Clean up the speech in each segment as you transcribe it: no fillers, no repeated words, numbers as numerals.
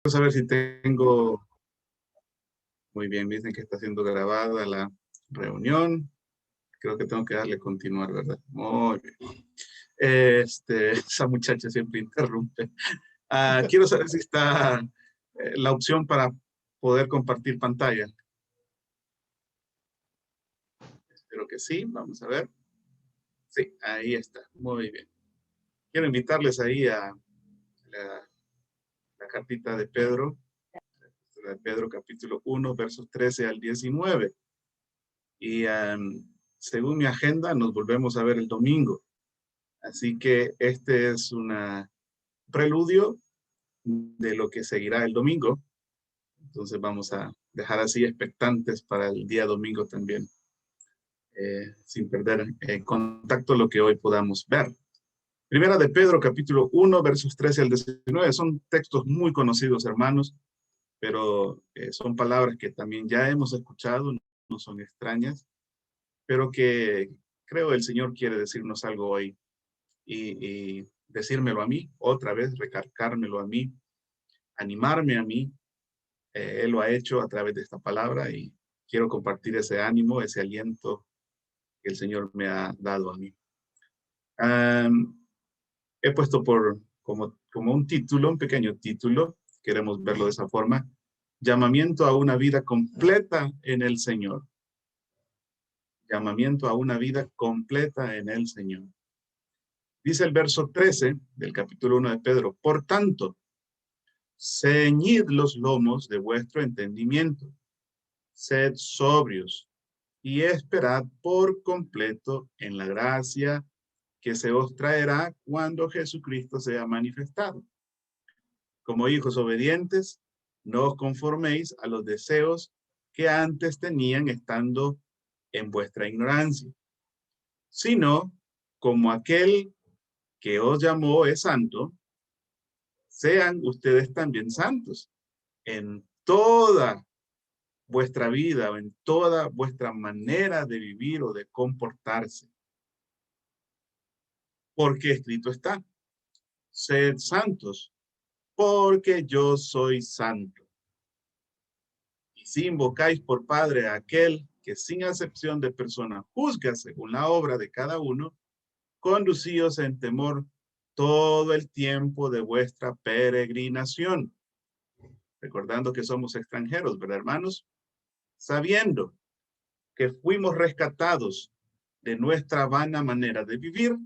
Vamos a ver si tengo... Muy bien, dicen que está siendo grabada la reunión. Creo que tengo que darle continuar, ¿verdad? Muy bien. Esa muchacha siempre interrumpe. Quiero saber si está la opción para poder compartir pantalla. Espero que sí. Vamos a ver. Sí, ahí está. Muy bien. Quiero invitarles ahí a la cartita de Pedro. De Pedro capítulo 1, versos 13 al 19. Y según mi agenda, nos volvemos a ver el domingo. Así que este es un preludio de lo que seguirá el domingo. Entonces vamos a dejar así expectantes para el día domingo también, sin perder contacto lo que hoy podamos ver. Primera de Pedro, capítulo 1, versos 13 al 19. Son textos muy conocidos, hermanos, pero son palabras que también ya hemos escuchado, no son extrañas, pero que creo el Señor quiere decirnos algo hoy y decírmelo a mí, otra vez, recalcármelo a mí, animarme a mí. Él lo ha hecho a través de esta palabra y quiero compartir ese ánimo, ese aliento que el Señor me ha dado a mí. He puesto como un título, un pequeño título, queremos verlo de esa forma, llamamiento a una vida completa en el Señor. Llamamiento a una vida completa en el Señor. Dice el verso 13 del capítulo 1 de Pedro, por tanto, ceñid los lomos de vuestro entendimiento, sed sobrios y esperad por completo en la gracia que se os traerá cuando Jesucristo sea manifestado. Como hijos obedientes, no os conforméis a los deseos que antes tenían estando en vuestra ignorancia, sino como aquel que os llamó es santo, sean ustedes también santos en toda vuestra vida o en toda vuestra manera de vivir o de comportarse. Porque escrito está, sed santos, porque yo soy santo. Y si invocáis por Padre a aquel que sin acepción de persona juzga según la obra de cada uno, conducíos en temor todo el tiempo de vuestra peregrinación. Recordando que somos extranjeros, ¿verdad, hermanos? Sabiendo que fuimos rescatados de nuestra vana manera de vivir,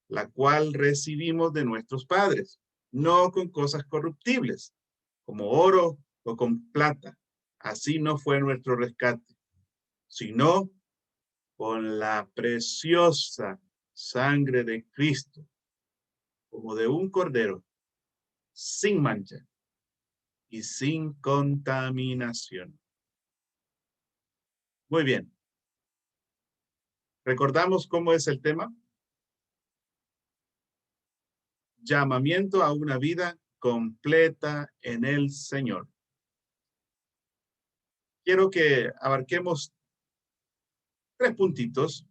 la cual recibimos de nuestros padres, no con cosas corruptibles, como oro o con plata. Así no fue nuestro rescate, sino con la preciosa sangre de Cristo, como de un cordero, sin mancha y sin contaminación. Muy bien. ¿Recordamos cómo es el tema? Llamamiento a una vida completa en el Señor. Quiero que abarquemos 3 puntitos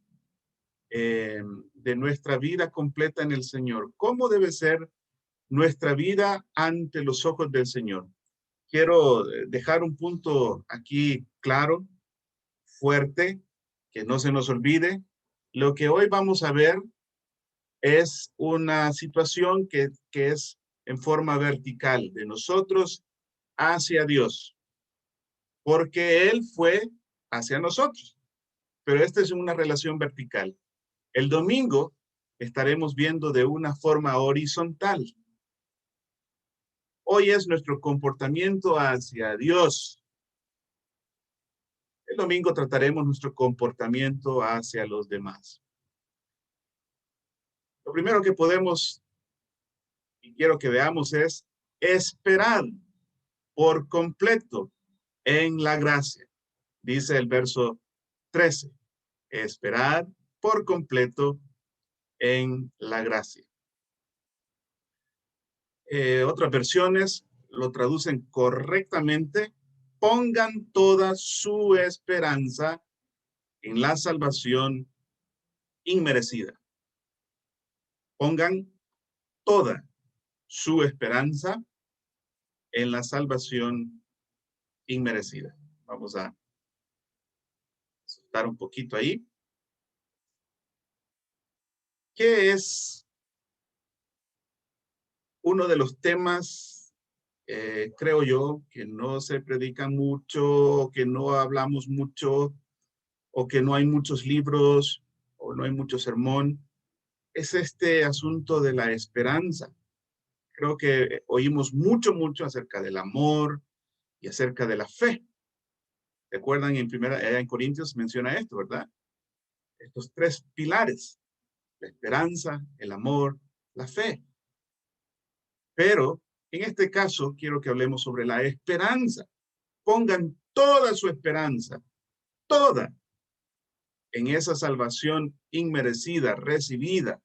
de nuestra vida completa en el Señor. ¿Cómo debe ser nuestra vida ante los ojos del Señor? Quiero dejar un punto aquí claro, fuerte, que no se nos olvide. Lo que hoy vamos a ver es una situación que es en forma vertical, de nosotros hacia Dios, porque Él fue hacia nosotros, pero esta es una relación vertical. El domingo estaremos viendo de una forma horizontal. Hoy es nuestro comportamiento hacia Dios. El domingo trataremos nuestro comportamiento hacia los demás. Lo primero que podemos y quiero que veamos es esperar por completo en la gracia. Dice el verso 13, esperar por completo en la gracia. Otras versiones lo traducen correctamente. Pongan toda su esperanza en la salvación inmerecida. Pongan toda su esperanza en la salvación inmerecida. Vamos a soltar un poquito ahí. ¿Qué es uno de los temas, creo yo, que no se predica mucho, que no hablamos mucho, o que no hay muchos libros, o no hay mucho sermón? Es este asunto de la esperanza. Creo que oímos mucho acerca del amor y acerca de la fe. ¿Recuerdan en Corintios menciona esto, verdad? Estos tres pilares: la esperanza, el amor, la fe. Pero en este caso quiero que hablemos sobre la esperanza. Pongan toda su esperanza, toda, en esa salvación inmerecida, recibida,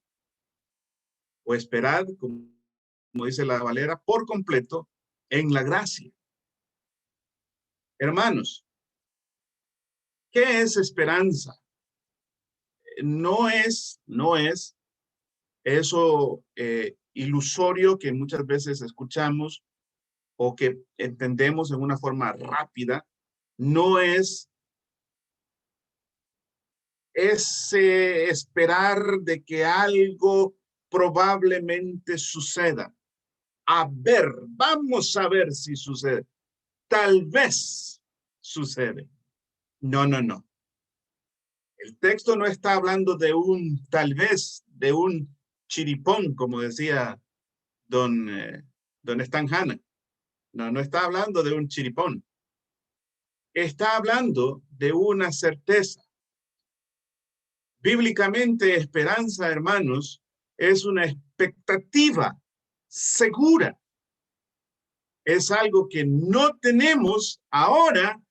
o esperad, como dice la Valera, por completo en la gracia. Hermanos, ¿qué es esperanza? No es eso ilusorio que muchas veces escuchamos o que entendemos en una forma rápida. No es ese esperar de que algo probablemente suceda. A ver, vamos a ver si sucede. Tal vez sucede. No. El texto no está hablando de un tal vez, de un chiripón, como decía don Stan Hanna. No está hablando de un chiripón. Está hablando de una certeza. Bíblicamente, esperanza, hermanos, es una expectativa segura. Es algo que no tenemos ahora,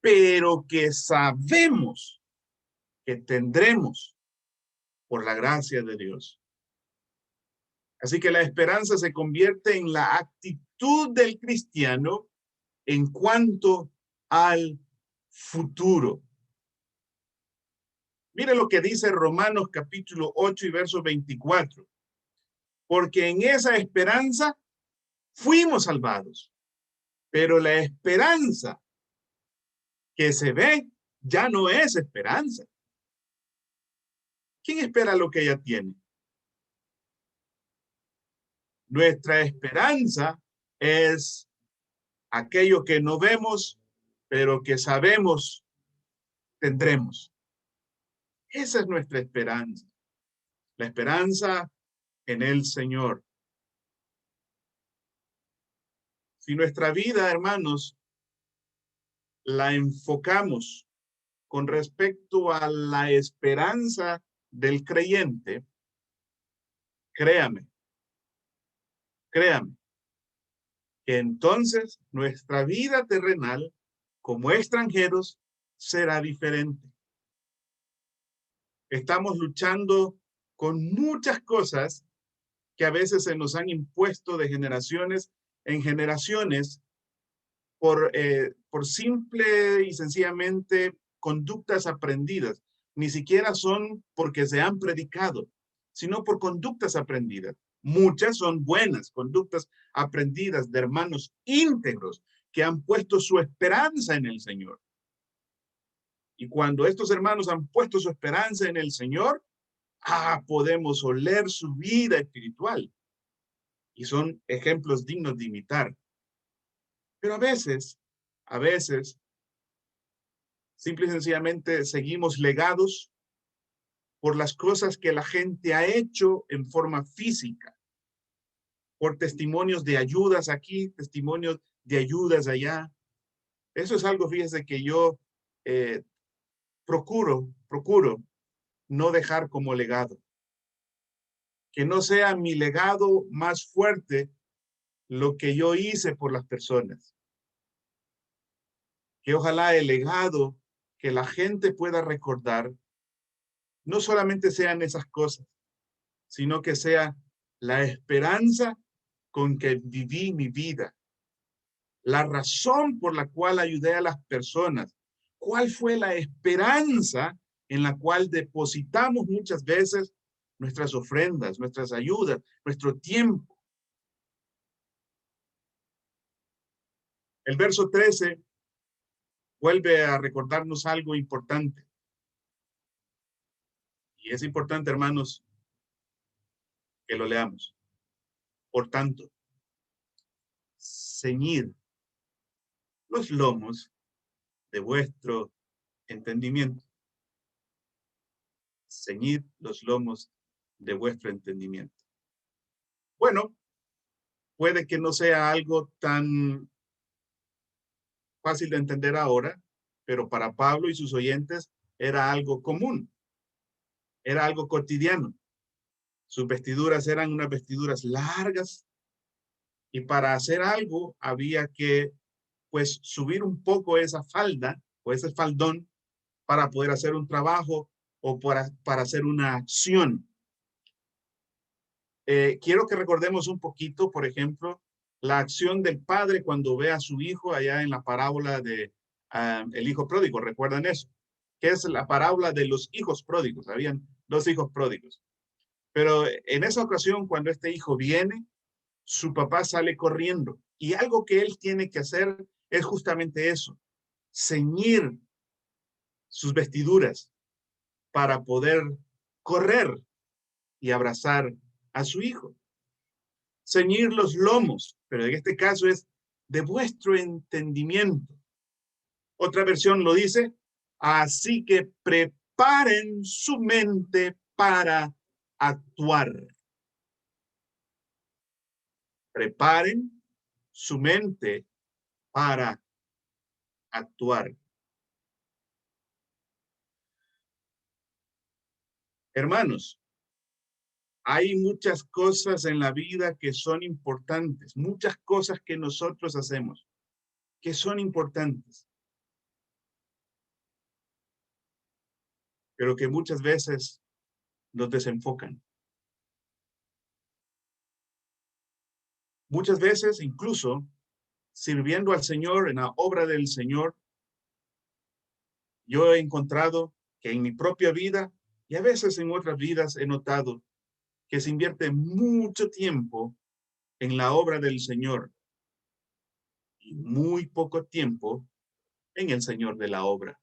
pero que sabemos que tendremos por la gracia de Dios. Así que la esperanza se convierte en la actitud del cristiano en cuanto al futuro. Mire lo que dice Romanos capítulo 8 y verso 24. Porque en esa esperanza fuimos salvados. Pero la esperanza que se ve ya no es esperanza. ¿Quién espera lo que ella tiene? Nuestra esperanza es aquello que no vemos, pero que sabemos tendremos. Esa es nuestra esperanza. La esperanza en el Señor. Si nuestra vida, hermanos, la enfocamos con respecto a la esperanza del creyente, créame, que entonces nuestra vida terrenal como extranjeros será diferente. Estamos luchando con muchas cosas que a veces se nos han impuesto de generaciones en generaciones por simple y sencillamente conductas aprendidas. Ni siquiera son porque se han predicado, sino por conductas aprendidas. Muchas son buenas conductas aprendidas de hermanos íntegros que han puesto su esperanza en el Señor. Y cuando estos hermanos han puesto su esperanza en el Señor, podemos oler su vida espiritual. Y son ejemplos dignos de imitar. Pero a veces, simple y sencillamente seguimos legados por las cosas que la gente ha hecho en forma física, por testimonios de ayudas aquí, testimonios de ayudas allá. Eso es algo, fíjese, que yo procuro no dejar como legado. Que no sea mi legado más fuerte lo que yo hice por las personas. Que ojalá el legado que la gente pueda recordar no solamente sean esas cosas, sino que sea la esperanza con que viví mi vida, la razón por la cual ayudé a las personas, cuál fue la esperanza en la cual depositamos muchas veces nuestras ofrendas, nuestras ayudas, nuestro tiempo. El verso 13 vuelve a recordarnos algo importante. Y es importante, hermanos, que lo leamos. Por tanto, ceñid los lomos de vuestro entendimiento. Ceñid los lomos de vuestro entendimiento. Bueno, puede que no sea algo tan fácil de entender ahora, pero para Pablo y sus oyentes era algo común, era algo cotidiano. Sus vestiduras eran unas vestiduras largas y para hacer algo había que, pues, subir un poco esa falda o ese faldón para poder hacer un trabajo o para hacer una acción. Quiero que recordemos un poquito, por ejemplo, la acción del padre cuando ve a su hijo allá en la parábola de el hijo pródigo. ¿Recuerdan eso? Que es la parábola de los hijos pródigos. Habían dos hijos pródigos. Pero en esa ocasión, cuando este hijo viene, su papá sale corriendo. Y algo que él tiene que hacer es justamente eso, ceñir sus vestiduras para poder correr y abrazar a su hijo. Ceñir los lomos, pero en este caso es de vuestro entendimiento. Otra versión lo dice, así que preparen su mente para actuar. Preparen su mente para actuar. Hermanos, hay muchas cosas en la vida que son importantes, muchas cosas que nosotros hacemos que son importantes, pero que muchas veces nos desenfocan. Muchas veces, incluso sirviendo al Señor en la obra del Señor, yo he encontrado que en mi propia vida y a veces en otras vidas he notado que se invierte mucho tiempo en la obra del Señor y muy poco tiempo en el Señor de la obra.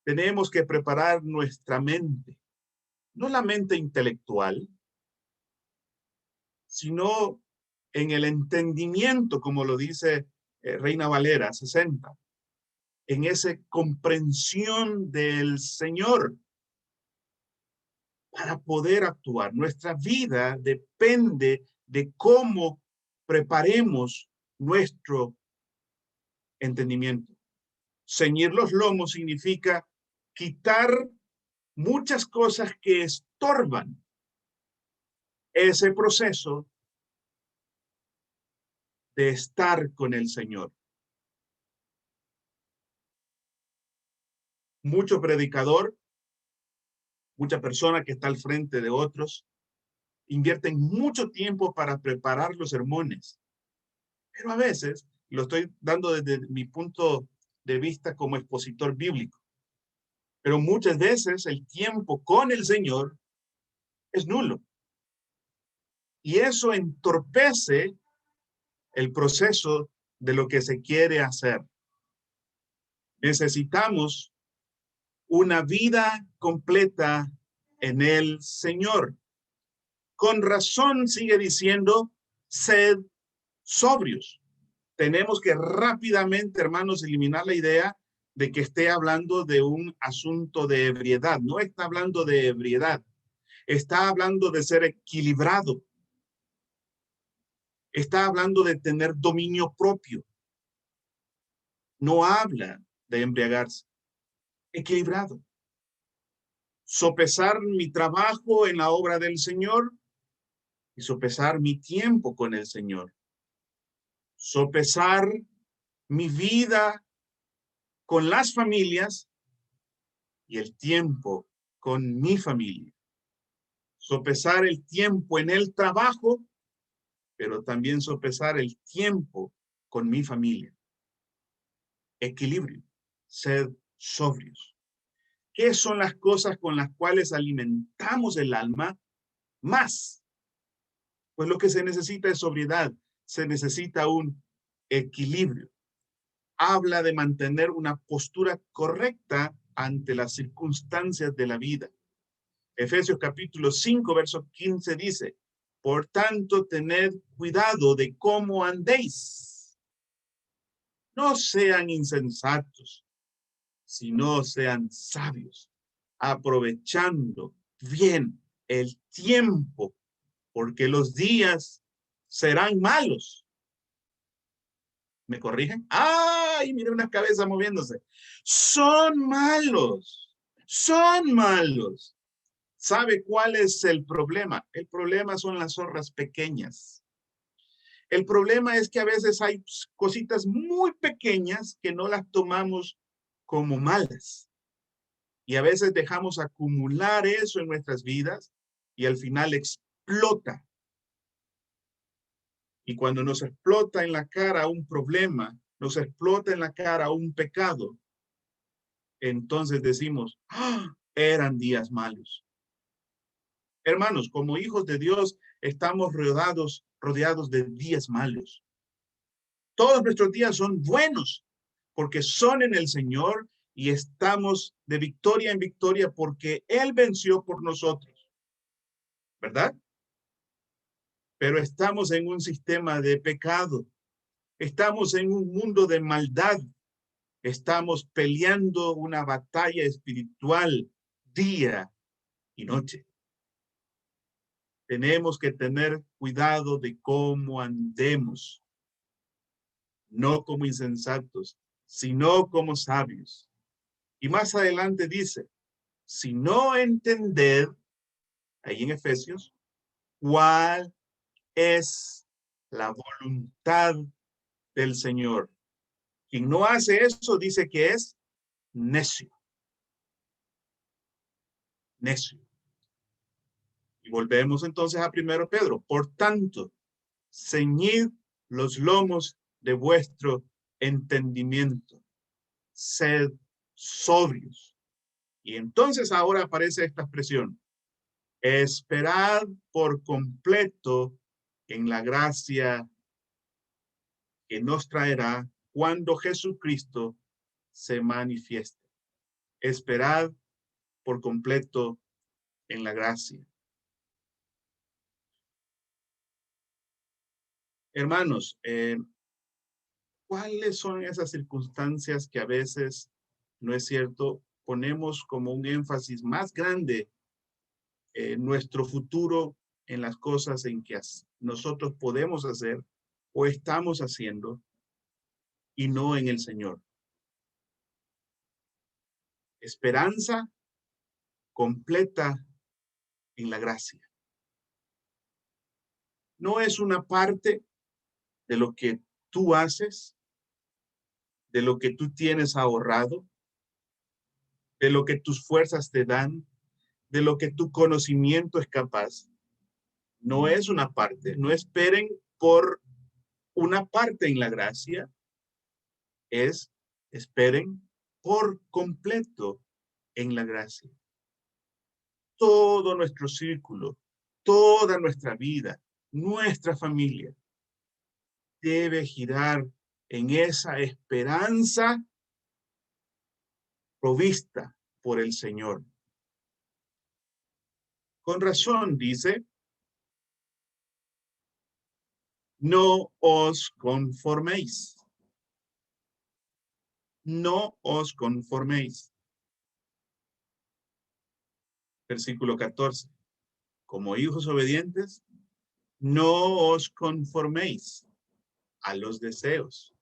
Tenemos que preparar nuestra mente, no la mente intelectual, sino en el entendimiento, como lo dice Reina Valera 60, en esa comprensión del Señor para poder actuar. Nuestra vida depende de cómo preparemos nuestro entendimiento. Ceñir los lomos significa quitar muchas cosas que estorban ese proceso de estar con el Señor. Mucho predicador, mucha persona que está al frente de otros, invierten mucho tiempo para preparar los sermones. Pero a veces, lo estoy dando desde mi punto de vista como expositor bíblico, pero muchas veces el tiempo con el Señor es nulo. Y eso entorpece el proceso de lo que se quiere hacer. Necesitamos una vida completa en el Señor. Con razón sigue diciendo, sed sobrios. Tenemos que rápidamente, hermanos, eliminar la idea de que esté hablando de un asunto de ebriedad. No está hablando de ebriedad. Está hablando de ser equilibrado. Está hablando de tener dominio propio. No habla de embriagarse. Equilibrado. Sopesar mi trabajo en la obra del Señor y sopesar mi tiempo con el Señor. Sopesar mi vida con las familias y el tiempo con mi familia. Sopesar el tiempo en el trabajo, pero también sopesar el tiempo con mi familia. Equilibrio, sed sobrios. ¿Qué son las cosas con las cuales alimentamos el alma? Más. Pues lo que se necesita es sobriedad. se necesita un equilibrio. Habla de mantener una postura correcta ante las circunstancias de la vida. Efesios capítulo 5, verso 15 dice, por tanto, tened cuidado de cómo andéis. No sean insensatos, sino sean sabios, aprovechando bien el tiempo, porque los días serán malos. ¿Me corrigen? ¡Ay! Mire una cabeza moviéndose. Son malos. Son malos. ¿Sabe cuál es el problema? El problema son las zorras pequeñas. El problema es que a veces hay cositas muy pequeñas que no las tomamos como malas. Y a veces dejamos acumular eso en nuestras vidas y al final explota. Y cuando nos explota en la cara un problema, nos explota en la cara un pecado, entonces decimos, ¡ah! Eran días malos. Hermanos, como hijos de Dios, estamos rodeados de días malos. Todos nuestros días son buenos porque son en el Señor y estamos de victoria en victoria porque Él venció por nosotros. ¿Verdad? Pero estamos en un sistema de pecado. Estamos en un mundo de maldad. Estamos peleando una batalla espiritual día y noche. Tenemos que tener cuidado de cómo andemos, no como insensatos, sino como sabios. Y más adelante dice, si no entender, ahí en Efesios, cuál es la voluntad del Señor. Quien no hace eso dice que es necio. Necio. Y volvemos entonces a 1 Pedro. Por tanto, ceñid los lomos de vuestro entendimiento. Sed sobrios. Y entonces ahora aparece esta expresión. Esperad por completo en la gracia que nos traerá cuando Jesucristo se manifieste. Esperad por completo en la gracia. Hermanos, ¿cuáles son esas circunstancias que a veces, no es cierto, ponemos como un énfasis más grande en nuestro futuro en las cosas en que nosotros podemos hacer o estamos haciendo y no en el Señor? Esperanza completa en la gracia. No es una parte de lo que tú haces, de lo que tú tienes ahorrado, de lo que tus fuerzas te dan, de lo que tu conocimiento es capaz. No es una parte. No esperen por una parte en la gracia. Esperen por completo en la gracia. Todo nuestro círculo, toda nuestra vida, nuestra familia debe girar en esa esperanza provista por el Señor. Con razón dice, no os conforméis. No os conforméis. Versículo 14. Como hijos obedientes, no os conforméis a los deseos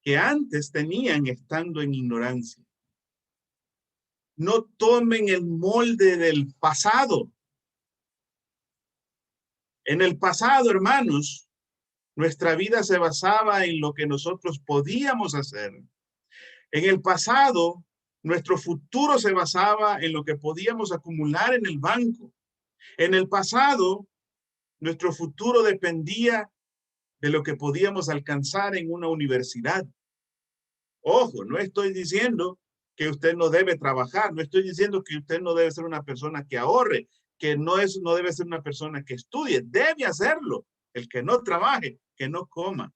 que antes tenían estando en ignorancia. No tomen el molde del pasado. En el pasado, hermanos, nuestra vida se basaba en lo que nosotros podíamos hacer. En el pasado, nuestro futuro se basaba en lo que podíamos acumular en el banco. En el pasado, nuestro futuro dependía de lo que podíamos alcanzar en una universidad. Ojo, no estoy diciendo que usted no debe trabajar, no estoy diciendo que usted no debe ser una persona que ahorre, que no debe ser una persona que estudie, debe hacerlo, El que no trabaje, que no coma.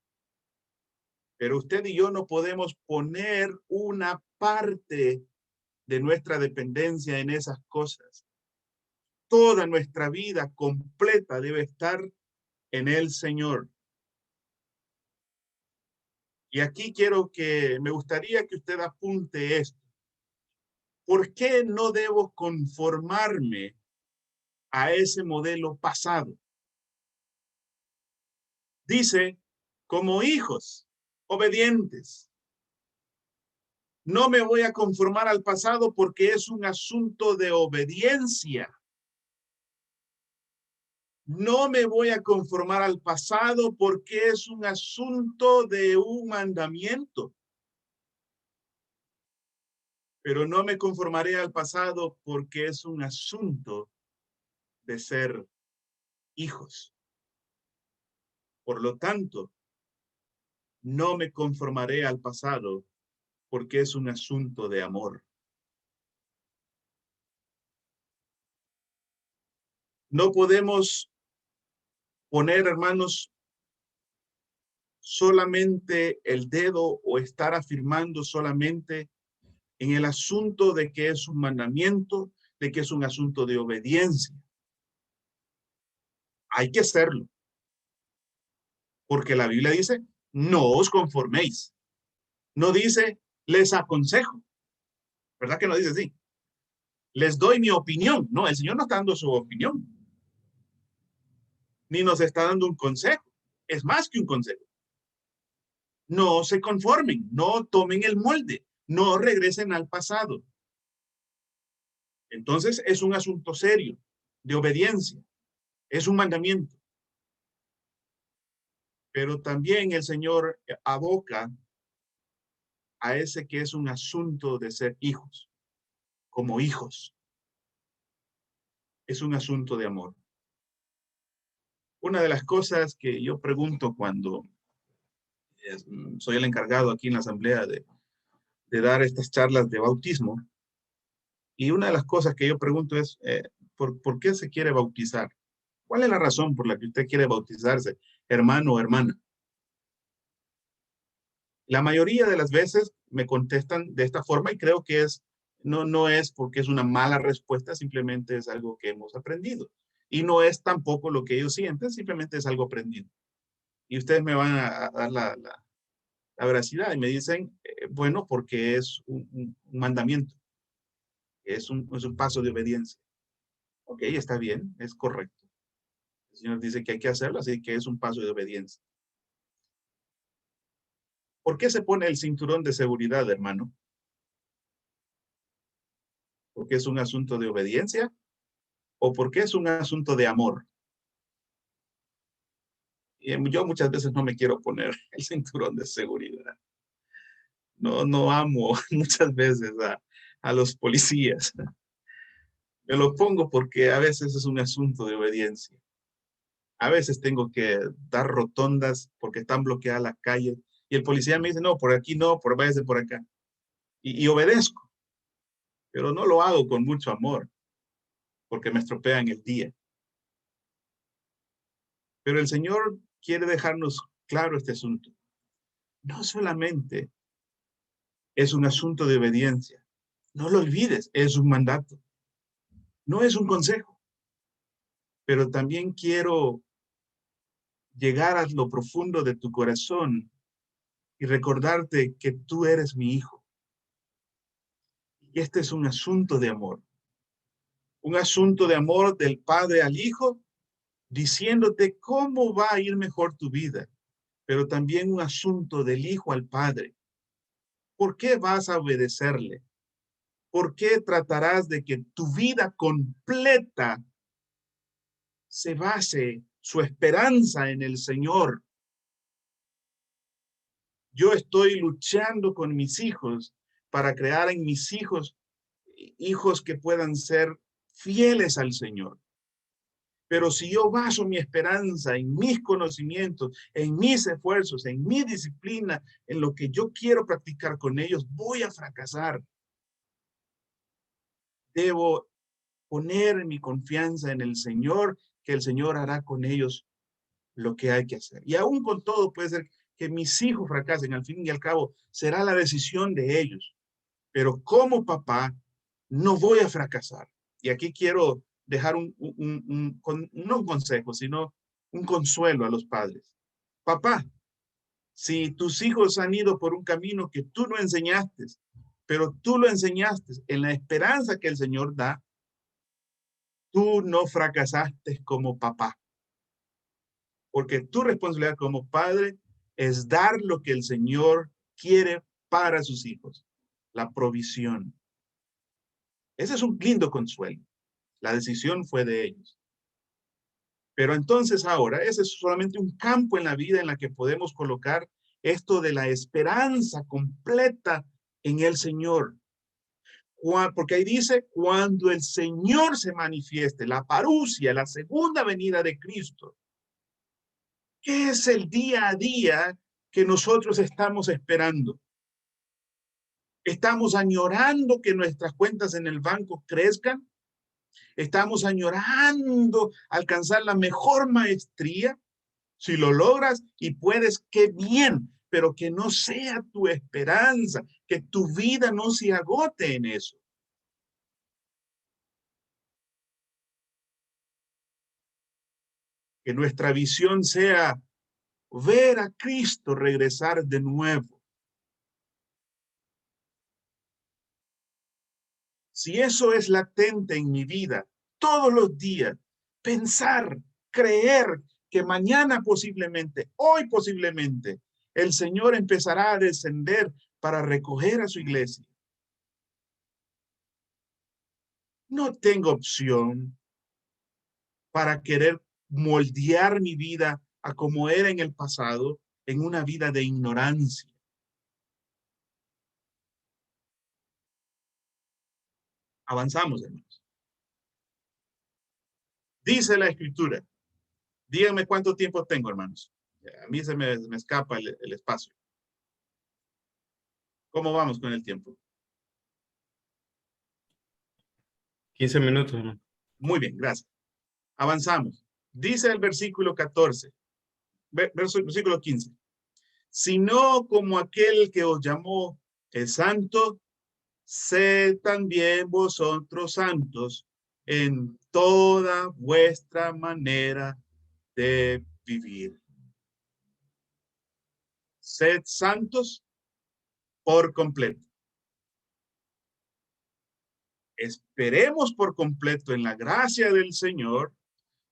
Pero usted y yo no podemos poner una parte de nuestra dependencia en esas cosas. Toda nuestra vida completa debe estar en el Señor. Y aquí me gustaría que usted apunte esto. ¿Por qué no debo conformarme a ese modelo pasado? Dice, como hijos obedientes. No me voy a conformar al pasado porque es un asunto de obediencia. No me voy a conformar al pasado porque es un asunto de un mandamiento. Pero no me conformaré al pasado porque es un asunto de ser hijos. Por lo tanto, no me conformaré al pasado porque es un asunto de amor. No podemos poner, hermanos, solamente el dedo o estar afirmando solamente en el asunto de que es un mandamiento, de que es un asunto de obediencia. Hay que hacerlo, porque la Biblia dice, no os conforméis. No dice, les aconsejo. ¿Verdad que no dice así? Les doy mi opinión. No, el Señor no está dando su opinión. Ni nos está dando un consejo. Es más que un consejo. No se conformen, no tomen el molde, no regresen al pasado. Entonces es un asunto serio de obediencia, es un mandamiento. Pero también el Señor aboca a ese que es un asunto de ser hijos, como hijos. Es un asunto de amor. Una de las cosas que yo pregunto cuando soy el encargado aquí en la asamblea de dar estas charlas de bautismo, y una de las cosas que yo pregunto es, ¿por qué se quiere bautizar? ¿Cuál es la razón por la que usted quiere bautizarse, hermano o hermana? La mayoría de las veces me contestan de esta forma y creo que no es porque es una mala respuesta, simplemente es algo que hemos aprendido. Y no es tampoco lo que ellos sienten, simplemente es algo aprendido. Y ustedes me van a dar la veracidad y me dicen, bueno, porque es un mandamiento, es un paso de obediencia. Ok, está bien, es correcto. El Señor dice que hay que hacerlo, así que es un paso de obediencia. ¿Por qué se pone el cinturón de seguridad, hermano? ¿Porque es un asunto de obediencia o porque es un asunto de amor? Y yo muchas veces no me quiero poner el cinturón de seguridad. No amo muchas veces a los policías. Me lo pongo porque a veces es un asunto de obediencia. A veces tengo que dar rotondas porque están bloqueadas las calles y el policía me dice, no, por aquí no, váyase por acá. Y obedezco, pero no lo hago con mucho amor porque me estropean el día. Pero el Señor quiere dejarnos claro este asunto. No solamente es un asunto de obediencia. No lo olvides, es un mandato. No es un consejo. Pero también quiero llegar a lo profundo de tu corazón y recordarte que tú eres mi hijo. Y este es un asunto de amor. Un asunto de amor del padre al hijo, diciéndote cómo va a ir mejor tu vida. Pero también un asunto del hijo al padre. ¿Por qué vas a obedecerle? ¿Por qué tratarás de que tu vida completa se base su esperanza en el Señor? Yo estoy luchando con mis hijos para crear en mis hijos hijos que puedan ser fieles al Señor. Pero si yo baso mi esperanza en mis conocimientos, en mis esfuerzos, en mi disciplina, en lo que yo quiero practicar con ellos, voy a fracasar. Debo poner mi confianza en el Señor, que el Señor hará con ellos lo que hay que hacer. Y aún con todo puede ser que mis hijos fracasen, al fin y al cabo será la decisión de ellos. Pero como papá, no voy a fracasar. Y aquí quiero dejar no un consejo, sino un consuelo a los padres. Papá, si tus hijos han ido por un camino que tú no enseñaste, pero tú lo enseñaste en la esperanza que el Señor da, tú no fracasaste como papá. Porque tu responsabilidad como padre es dar lo que el Señor quiere para sus hijos, la provisión. Ese es un lindo consuelo. La decisión fue de ellos. Pero entonces ahora, ese es solamente un campo en la vida en la que podemos colocar esto de la esperanza completa en el Señor. Porque ahí dice, cuando el Señor se manifieste, la parusia, la segunda venida de Cristo, ¿qué es el día a día que nosotros estamos esperando? ¿Estamos añorando que nuestras cuentas en el banco crezcan? ¿Estamos añorando alcanzar la mejor maestría? Si lo logras y puedes, qué bien, pero que no sea tu esperanza, que tu vida no se agote en eso. Que nuestra visión sea ver a Cristo regresar de nuevo. Si eso es latente en mi vida, todos los días, pensar, creer que mañana posiblemente, hoy posiblemente, el Señor empezará a descender para recoger a su iglesia. No tengo opción para querer moldear mi vida a como era en el pasado, en una vida de ignorancia. Avanzamos, hermanos. Dice la Escritura. Díganme cuánto tiempo tengo, hermanos. A mí se me escapa el espacio. ¿Cómo vamos con el tiempo? 15 minutos, hermano. Muy bien, gracias. Avanzamos. Dice el versículo 14, versículo 15. Sino como aquel que os llamó es santo, sed también vosotros santos en toda vuestra manera de vivir. Sed santos por completo. Esperemos por completo en la gracia del Señor,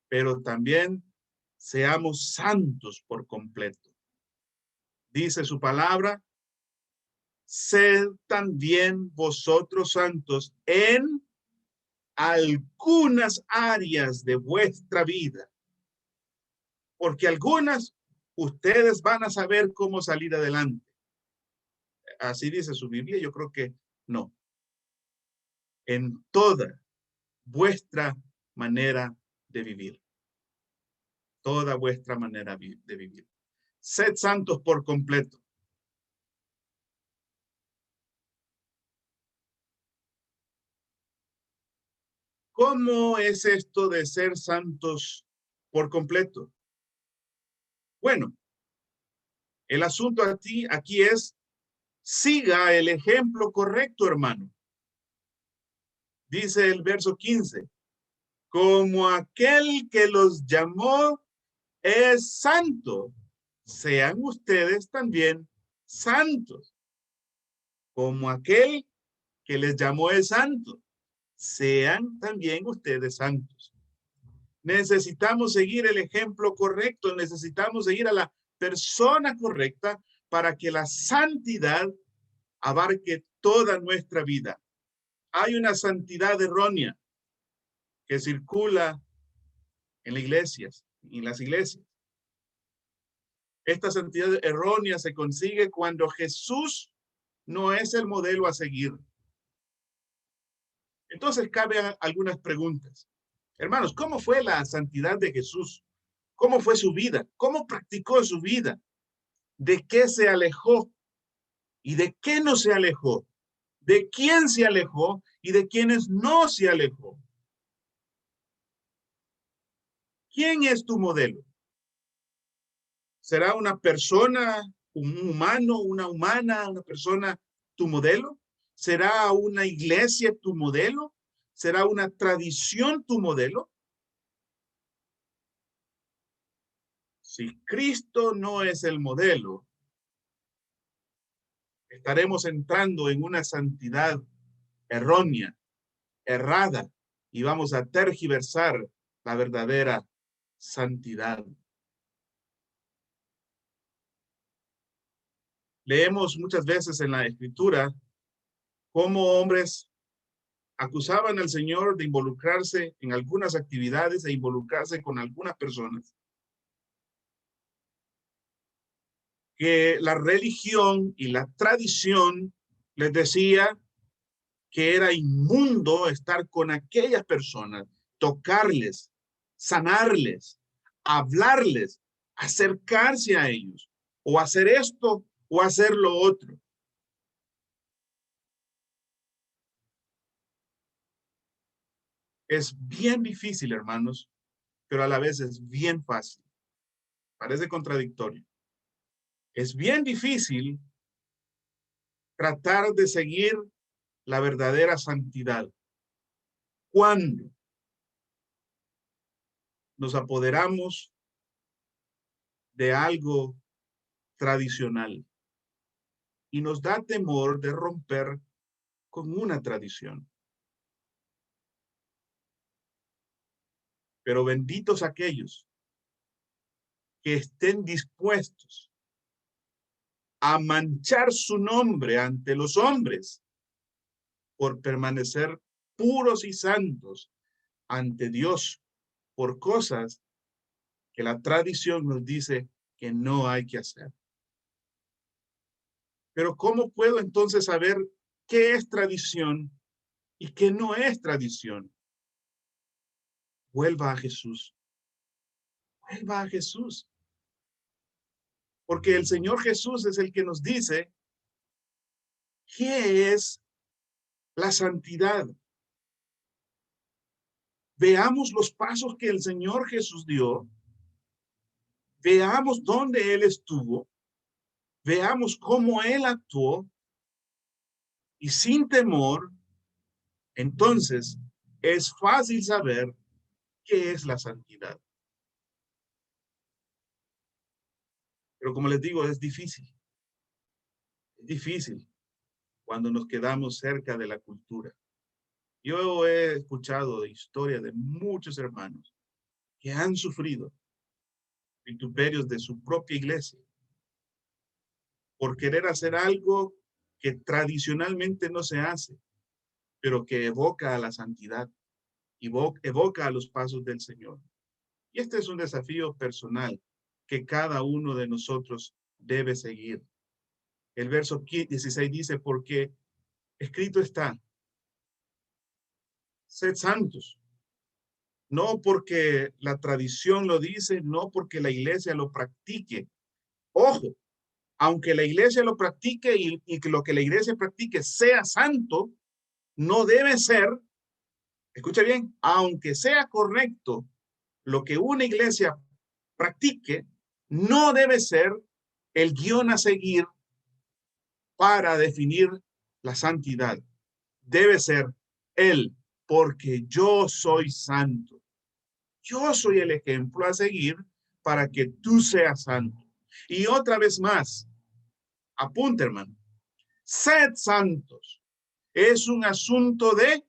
pero también seamos santos por completo. Dice su palabra, sed también vosotros santos en algunas áreas de vuestra vida, porque algunas ustedes van a saber cómo salir adelante. Así dice su Biblia, yo creo que no. En toda vuestra manera de vivir. Toda vuestra manera de vivir. Sed santos por completo. ¿Cómo es esto de ser santos por completo? Bueno, el asunto aquí es, siga el ejemplo correcto, hermano. Dice el verso 15, como aquel que los llamó es santo, sean ustedes también santos. Como aquel que les llamó es santo, sean también ustedes santos. Necesitamos seguir el ejemplo correcto, necesitamos seguir a la persona correcta para que la santidad abarque toda nuestra vida. Hay una santidad errónea que circula en las iglesias. Esta santidad errónea se consigue cuando Jesús no es el modelo a seguir. Entonces caben algunas preguntas. Hermanos, ¿cómo fue la santidad de Jesús? ¿Cómo fue su vida? ¿Cómo practicó su vida? ¿De qué se alejó? ¿Y de qué no se alejó? ¿De quién se alejó? ¿Y de quiénes no se alejó? ¿Quién es tu modelo? ¿Será una persona, un humano, una humana, una persona tu modelo? ¿Será una iglesia tu modelo? ¿Será una tradición tu modelo? Si Cristo no es el modelo, estaremos entrando en una santidad errónea, errada, y vamos a tergiversar la verdadera santidad. Leemos muchas veces en la Escritura cómo hombres acusaban al Señor de involucrarse en algunas actividades e involucrarse con algunas personas. Que la religión y la tradición les decía que era inmundo estar con aquellas personas, tocarles, sanarles, hablarles, acercarse a ellos, o hacer esto o hacer lo otro. Es bien difícil, hermanos, pero a la vez es bien fácil. Parece contradictorio. Es bien difícil tratar de seguir la verdadera santidad cuando nos apoderamos de algo tradicional y nos da temor de romper con una tradición. Pero benditos aquellos que estén dispuestos a manchar su nombre ante los hombres por permanecer puros y santos ante Dios por cosas que la tradición nos dice que no hay que hacer. Pero ¿cómo puedo entonces saber qué es tradición y qué no es tradición? Vuelva a Jesús. Vuelva a Jesús. Porque el Señor Jesús es el que nos dice qué es la santidad. Veamos los pasos que el Señor Jesús dio. Veamos dónde Él estuvo. Veamos cómo Él actuó. Y sin temor, entonces es fácil saber qué es la santidad. Pero como les digo, es difícil. Es difícil cuando nos quedamos cerca de la cultura. Yo he escuchado historias de muchos hermanos que han sufrido vituperios de su propia iglesia por querer hacer algo que tradicionalmente no se hace, pero que evoca a la santidad, evoca a los pasos del Señor. Y este es un desafío personal que cada uno de nosotros debe seguir. El verso 16 dice, porque escrito está, sed santos. No porque la tradición lo dice, no porque la iglesia lo practique. Ojo, aunque la iglesia lo practique y que lo que la iglesia practique sea santo, no debe ser, escuche bien, aunque sea correcto lo que una iglesia practique, no debe ser el guión a seguir para definir la santidad. Debe ser él, porque yo soy santo. Yo soy el ejemplo a seguir para que tú seas santo. Y otra vez más, apunte, hermano, sed santos. Es un asunto de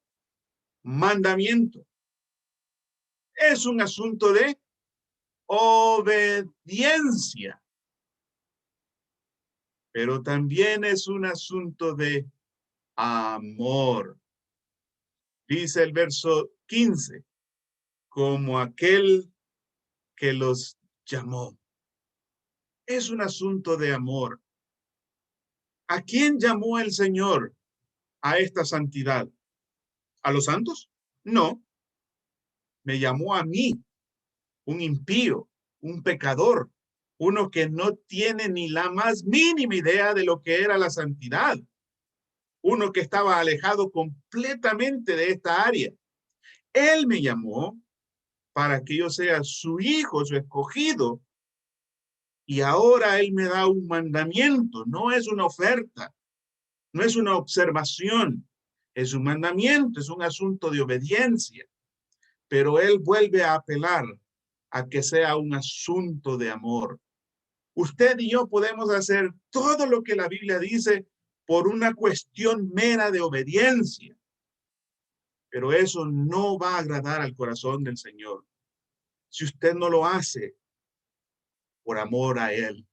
mandamiento. Es un asunto de obediencia. Pero también es un asunto de amor. Dice el verso 15, como aquel que los llamó. Es un asunto de amor. ¿A quién llamó el Señor a esta santidad? ¿A los santos? No. Me llamó a mí, un impío, un pecador, uno que no tiene ni la más mínima idea de lo que era la santidad, uno que estaba alejado completamente de esta área. Él me llamó para que yo sea su hijo, su escogido, Y ahora Él me da un mandamiento, no es una oferta, no es una observación, es un mandamiento, es un asunto de obediencia. Pero Él vuelve a apelar a que sea un asunto de amor. Usted y yo podemos hacer todo lo que la Biblia dice por una cuestión mera de obediencia. Pero eso no va a agradar al corazón del Señor si usted no lo hace por amor a Él.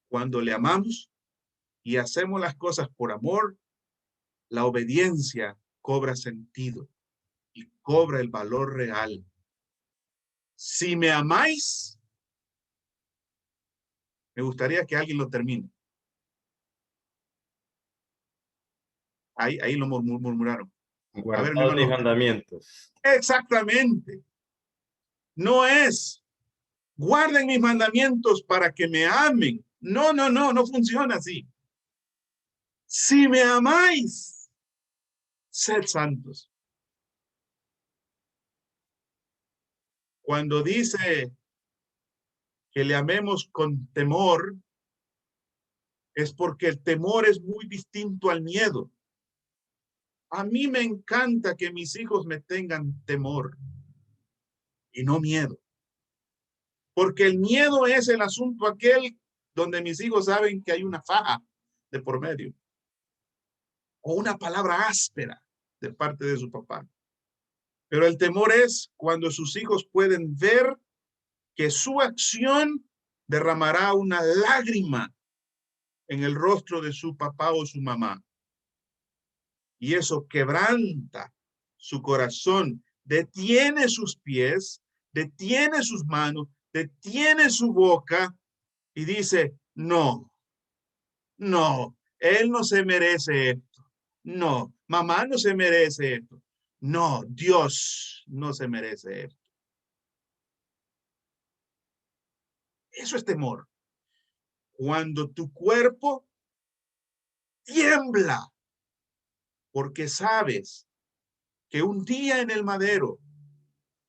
Cuando le amamos y hacemos las cosas por amor, la obediencia cobra sentido y cobra el valor real. Si me amáis, me gustaría que alguien lo termine. Ahí lo murmuraron. A ver, mi Guardad mis hermano. mandamientos. Exactamente. No es, guarden mis mandamientos para que me amen. No, no, no, no funciona así. Si me amáis, sed santos. Cuando dice que le amemos con temor, es porque el temor es muy distinto al miedo. A mí me encanta que mis hijos me tengan temor y no miedo. Porque el miedo es el asunto aquel donde mis hijos saben que hay una faja de por medio o una palabra áspera de parte de su papá. Pero el temor es cuando sus hijos pueden ver que su acción derramará una lágrima en el rostro de su papá o su mamá. Y eso quebranta su corazón, detiene sus pies, detiene sus manos, detiene su boca y dice, no, no, él no se merece esto. No, mamá no se merece esto. No, Dios no se merece esto. Eso es temor. Cuando tu cuerpo tiembla porque sabes que un día en el madero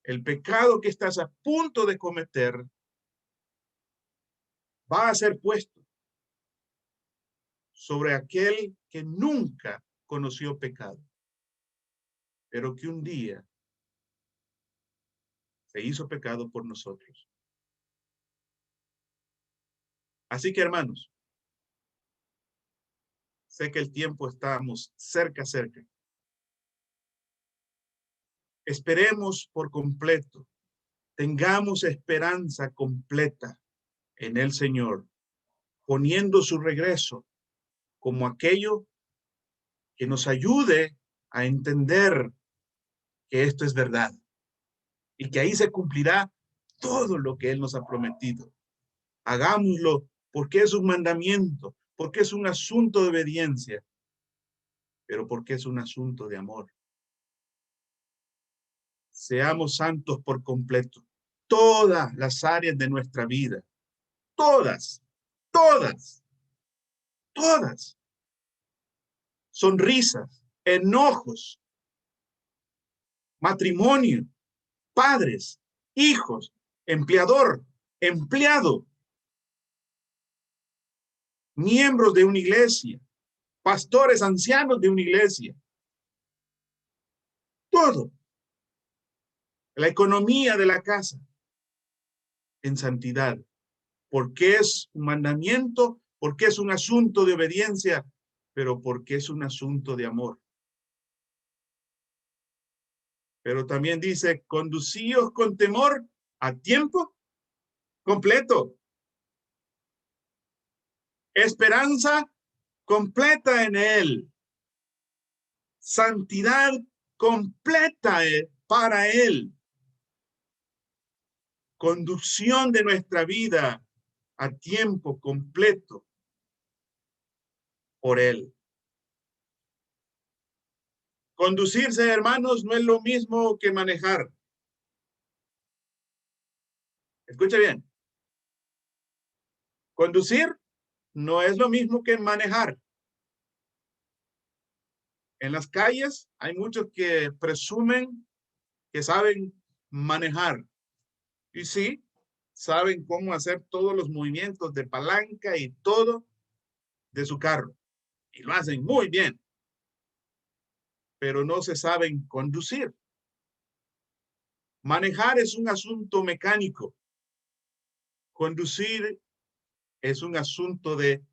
el pecado que estás a punto de cometer va a ser puesto sobre aquel que nunca conoció pecado, pero que un día se hizo pecado por nosotros. Así que, hermanos, sé que el tiempo estamos cerca. Esperemos por completo, tengamos esperanza completa en el Señor, poniendo su regreso como aquello que nos ayude a entender que esto es verdad y que ahí se cumplirá todo lo que Él nos ha prometido. Hagámoslo porque es un mandamiento, porque es un asunto de obediencia, pero porque es un asunto de amor. Seamos santos por completo. Todas las áreas de nuestra vida, todas. Sonrisas, enojos, matrimonio, padres, hijos, empleador, empleado, miembros de una iglesia, pastores ancianos de una iglesia. Todo. La economía de la casa en santidad. Porque es un mandamiento, porque es un asunto de obediencia, pero porque es un asunto de amor. Pero también dice, conducíos con temor a tiempo completo. Esperanza completa en Él. Santidad completa para Él. Conducción de nuestra vida a tiempo completo por Él. Conducirse, hermanos, no es lo mismo que manejar. Escuche bien. Conducir no es lo mismo que manejar. En las calles hay muchos que presumen que saben manejar. Y sí, saben cómo hacer todos los movimientos de palanca y todo de su carro. Y lo hacen muy bien. Pero no se saben conducir. Manejar es un asunto mecánico. Conducir es un asunto de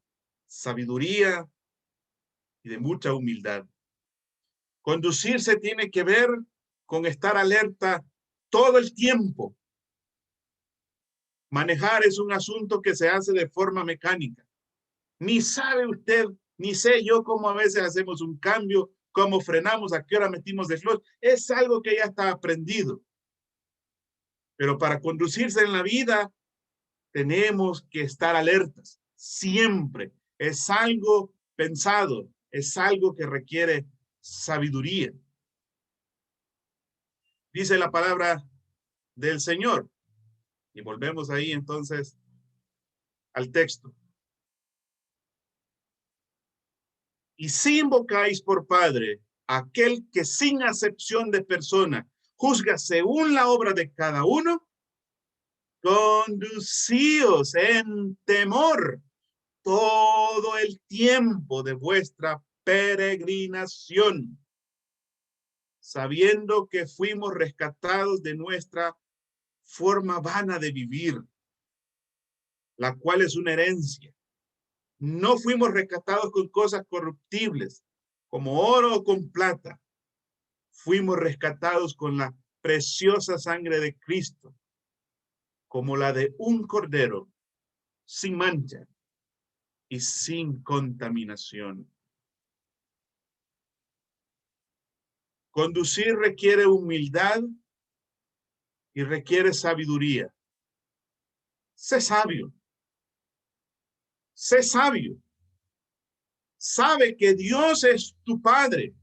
sabiduría y de mucha humildad. Conducirse tiene que ver con estar alerta todo el tiempo. Manejar es un asunto que se hace de forma mecánica. Ni sabe usted, ni sé yo cómo a veces hacemos un cambio, cómo frenamos, a qué hora metimos de clutch. Es algo que ya está aprendido. Pero para conducirse en la vida, tenemos que estar alertas. Siempre. Es algo pensado. Es algo que requiere sabiduría. Dice la palabra del Señor. Y volvemos ahí entonces al texto. Y si invocáis por Padre aquel que sin acepción de persona juzga según la obra de cada uno, conducíos en temor todo el tiempo de vuestra peregrinación, sabiendo que fuimos rescatados de nuestra forma vana de vivir, la cual es una herencia. No fuimos rescatados con cosas corruptibles, como oro o con plata. Fuimos rescatados con la preciosa sangre de Cristo, como la de un cordero, sin mancha y sin contaminación. Conducir requiere humildad y requiere sabiduría. Sé sabio. Sé sabio. Sabe que Dios es tu Padre.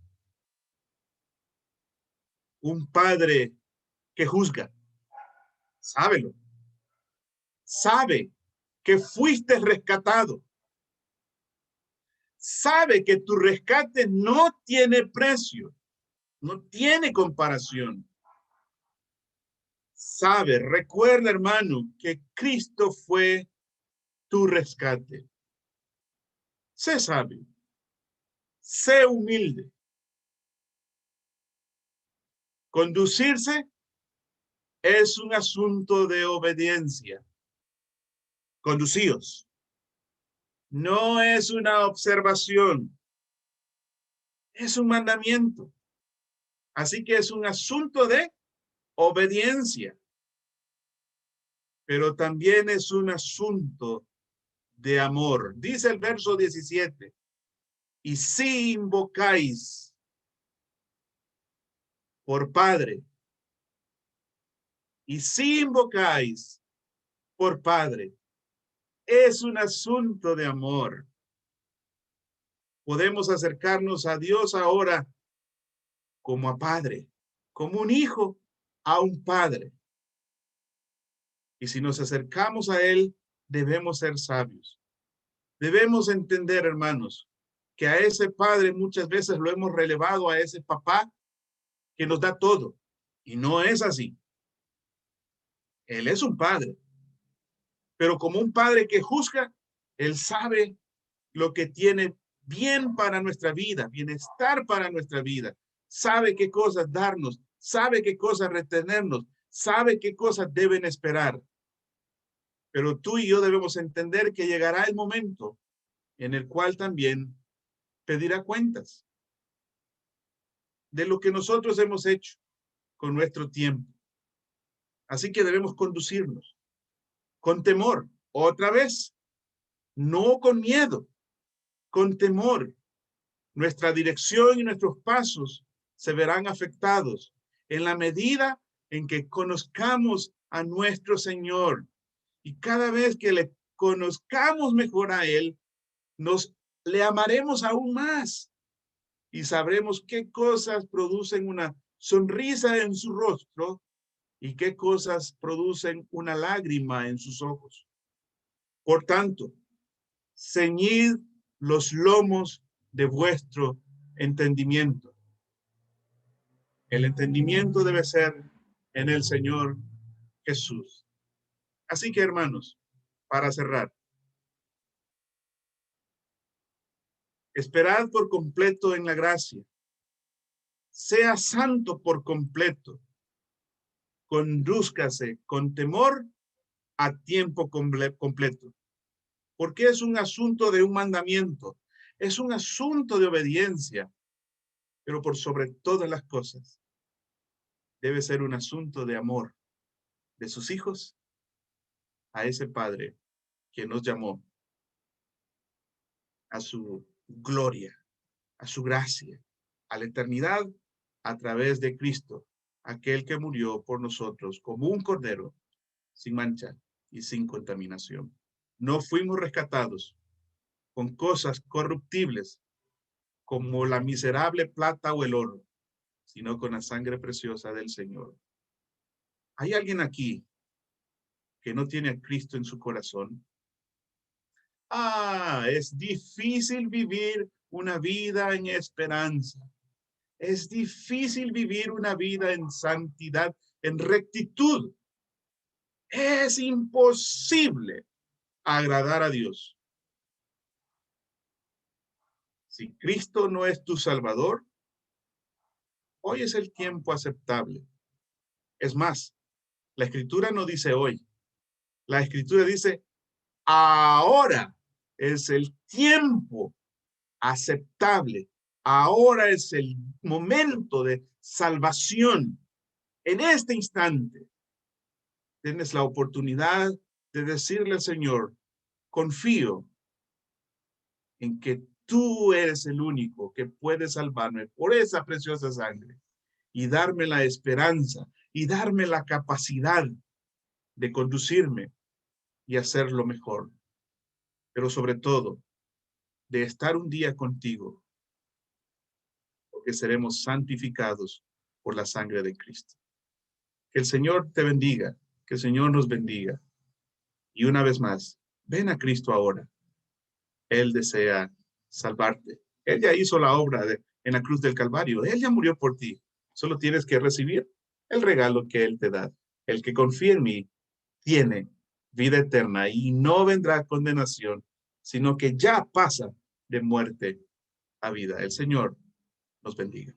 Un Padre que juzga. Sábelo. Sabe que fuiste rescatado. Sabe que tu rescate no tiene precio. No tiene comparación. Sabe, recuerda, hermano, que Cristo fue tu rescate. Sé sabio. Sé humilde. Conducirse es un asunto de obediencia. Conducíos. No es una observación. Es un mandamiento. Así que es un asunto de obediencia. Pero también es un asunto de amor. Dice el verso 17. Y si invocáis por Padre, y si invocáis por Padre, es un asunto de amor. Podemos acercarnos a Dios ahora como a Padre, como un hijo a un Padre. Y si nos acercamos a Él, debemos ser sabios. Debemos entender, hermanos, que a ese Padre muchas veces lo hemos relevado a ese papá que nos da todo. Y no es así. Él es un Padre. Pero como un Padre que juzga, Él sabe lo que tiene bien para nuestra vida, bienestar para nuestra vida. Sabe qué cosas darnos, sabe qué cosas retenernos, sabe qué cosas deben esperar. Pero tú y yo debemos entender que llegará el momento en el cual también pedirá cuentas de lo que nosotros hemos hecho con nuestro tiempo. Así que debemos conducirnos con temor, otra vez, no con miedo, con temor. Nuestra dirección y nuestros pasos se verán afectados en la medida en que conozcamos a nuestro Señor. Y cada vez que le conozcamos mejor a Él, le amaremos aún más y sabremos qué cosas producen una sonrisa en su rostro y qué cosas producen una lágrima en sus ojos. Por tanto, ceñid los lomos de vuestro entendimiento. El entendimiento debe ser en el Señor Jesús. Así que, hermanos, para cerrar, esperad por completo en la gracia. Sea santo por completo. Condúzcase con temor a tiempo completo. Porque es un asunto de un mandamiento. Es un asunto de obediencia. Pero por sobre todas las cosas, debe ser un asunto de amor de sus hijos a ese Padre que nos llamó a su gloria, a su gracia, a la eternidad a través de Cristo, aquel que murió por nosotros como un cordero sin mancha y sin contaminación. No fuimos rescatados con cosas corruptibles como la miserable plata o el oro, sino con la sangre preciosa del Señor. ¿Hay alguien aquí que no tiene a Cristo en su corazón? Es difícil vivir una vida en esperanza. Es difícil vivir una vida en santidad, en rectitud. Es imposible agradar a Dios. Si Cristo no es tu Salvador, hoy es el tiempo aceptable. Es más, la Escritura no dice hoy. La Escritura dice, ahora es el tiempo aceptable. Ahora es el momento de salvación. En este instante, tienes la oportunidad de decirle al Señor, confío en que tú eres el único que puede salvarme por esa preciosa sangre y darme la esperanza y darme la capacidad de conducirme y hacerlo mejor. Pero sobre todo, de estar un día contigo, porque seremos santificados por la sangre de Cristo. Que el Señor te bendiga, que el Señor nos bendiga. Y una vez más, ven a Cristo ahora. Él desea salvarte. Él ya hizo la obra en la cruz del Calvario. Él ya murió por ti. Solo tienes que recibir el regalo que Él te da. El que confía en mí tiene vida eterna y no vendrá condenación, sino que ya pasa de muerte a vida. El Señor nos bendiga.